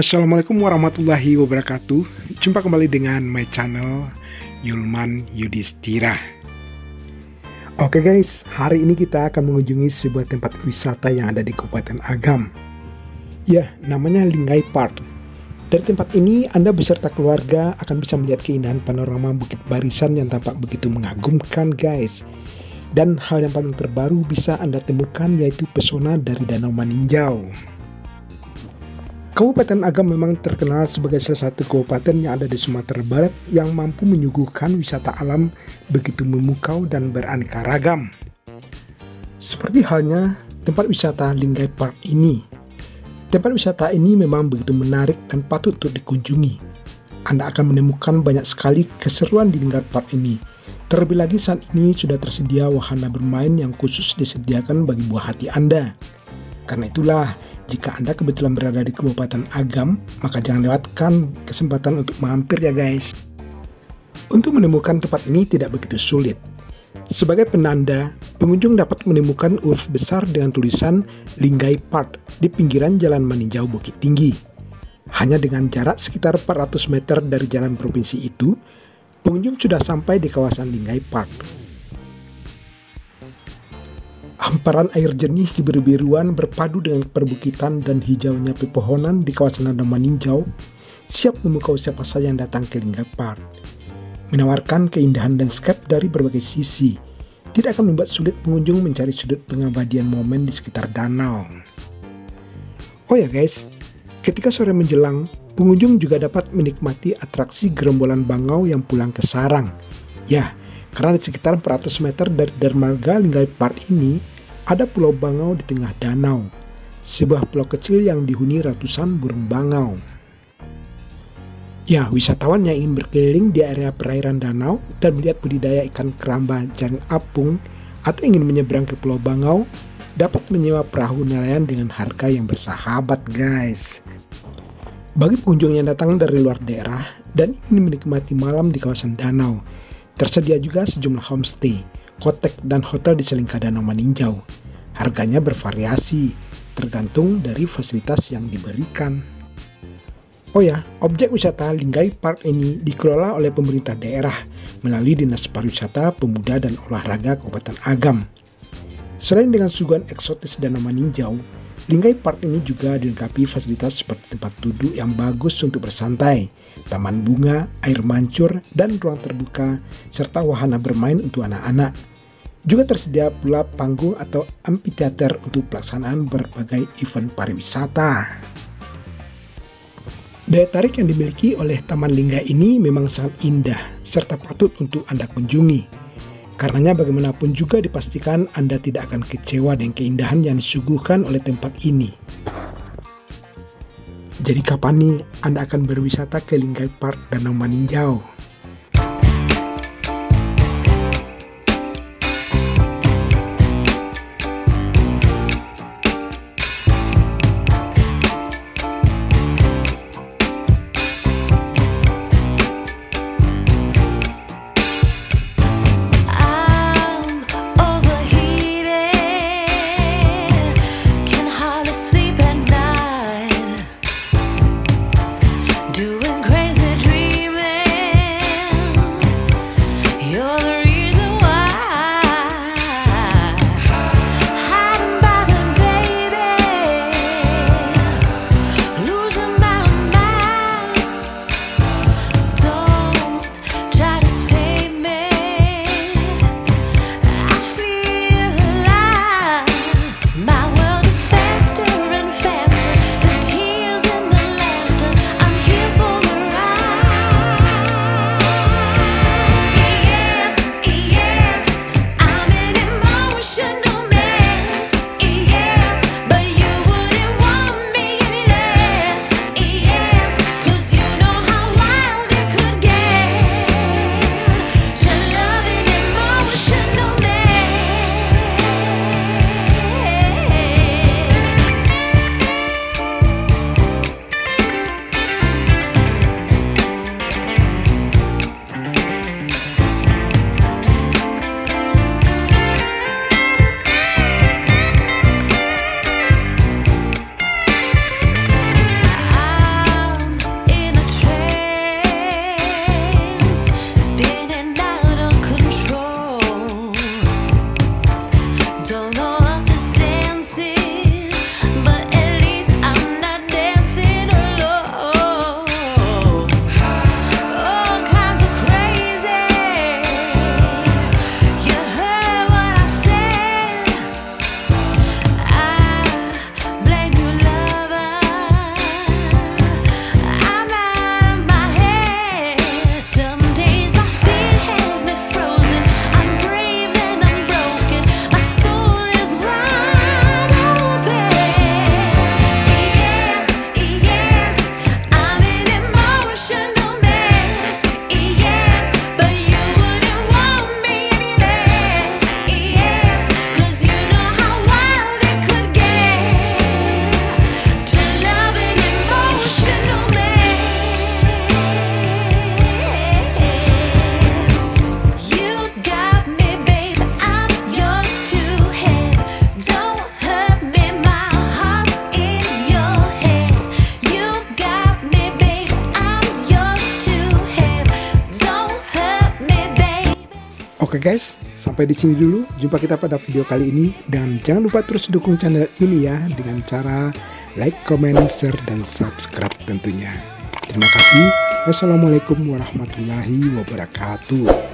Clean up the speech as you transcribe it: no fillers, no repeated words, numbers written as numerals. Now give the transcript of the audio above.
Assalamualaikum warahmatullahi wabarakatuh. Jumpa kembali dengan my channel Yulman Yudhistira. Oke guys, hari ini kita akan mengunjungi sebuah tempat wisata yang ada di Kabupaten Agam. Ya, namanya Linggai Park. Dari tempat ini Anda beserta keluarga akan bisa melihat keindahan panorama Bukit Barisan yang tampak begitu mengagumkan guys. Dan hal yang paling terbaru bisa Anda temukan yaitu pesona dari Danau Maninjau. Kabupaten Agam memang terkenal sebagai salah satu kabupaten yang ada di Sumatera Barat yang mampu menyuguhkan wisata alam begitu memukau dan beraneka ragam. Seperti halnya tempat wisata Linggai Park ini. Tempat wisata ini memang begitu menarik dan patut untuk dikunjungi. Anda akan menemukan banyak sekali keseruan di Linggai Park ini. Terlebih lagi saat ini sudah tersedia wahana bermain yang khusus disediakan bagi buah hati Anda. Karena itulah, jika Anda kebetulan berada di Kabupaten Agam, maka jangan lewatkan kesempatan untuk mampir ya guys. Untuk menemukan tempat ini tidak begitu sulit. Sebagai penanda, pengunjung dapat menemukan huruf besar dengan tulisan Linggai Park di pinggiran Jalan Maninjau Bukit Tinggi. Hanya dengan jarak sekitar 400 meter dari jalan provinsi itu, pengunjung sudah sampai di kawasan Linggai Park. Hamparan air jernih kebiru-biruan berpadu dengan perbukitan dan hijaunya pepohonan di kawasan Danau Maninjau siap memukau siapa saja yang datang ke Linggai Park. Menawarkan keindahan landscape dari berbagai sisi, tidak akan membuat sulit pengunjung mencari sudut pengabadian momen di sekitar danau. Oh ya guys, ketika sore menjelang, pengunjung juga dapat menikmati atraksi gerombolan bangau yang pulang ke sarang. Ya, karena di sekitar 400 meter dari dermaga Linggai Park ini, ada Pulau Bangau di tengah danau, sebuah pulau kecil yang dihuni ratusan burung bangau. Ya, wisatawan yang ingin berkeliling di area perairan danau dan melihat budidaya ikan keramba jaring apung atau ingin menyeberang ke Pulau Bangau, dapat menyewa perahu nelayan dengan harga yang bersahabat guys. Bagi pengunjung yang datang dari luar daerah dan ingin menikmati malam di kawasan danau, tersedia juga sejumlah homestay, kotek, dan hotel di selingkah Danau Maninjau. Harganya bervariasi, tergantung dari fasilitas yang diberikan. Oh ya, objek wisata Linggai Park ini dikelola oleh pemerintah daerah melalui Dinas Pariwisata, Pemuda, dan Olahraga Kabupaten Agam. Selain dengan suguhan eksotis Danau Maninjau, Linggai Park ini juga dilengkapi fasilitas seperti tempat duduk yang bagus untuk bersantai, taman bunga, air mancur, dan ruang terbuka, serta wahana bermain untuk anak-anak. Juga tersedia pula panggung atau amphitheater untuk pelaksanaan berbagai event pariwisata. Daya tarik yang dimiliki oleh Taman Linggai ini memang sangat indah, serta patut untuk Anda kunjungi. Karenanya bagaimanapun juga dipastikan Anda tidak akan kecewa dengan keindahan yang disuguhkan oleh tempat ini. Jadi kapan nih Anda akan berwisata ke Linggai Park Danau Maninjau? Doing crazy dreaming. Oke guys, sampai di sini dulu jumpa kita pada video kali ini, dan jangan lupa terus dukung channel ini ya dengan cara like, comment, share, dan subscribe tentunya. Terima kasih. Wassalamualaikum warahmatullahi wabarakatuh.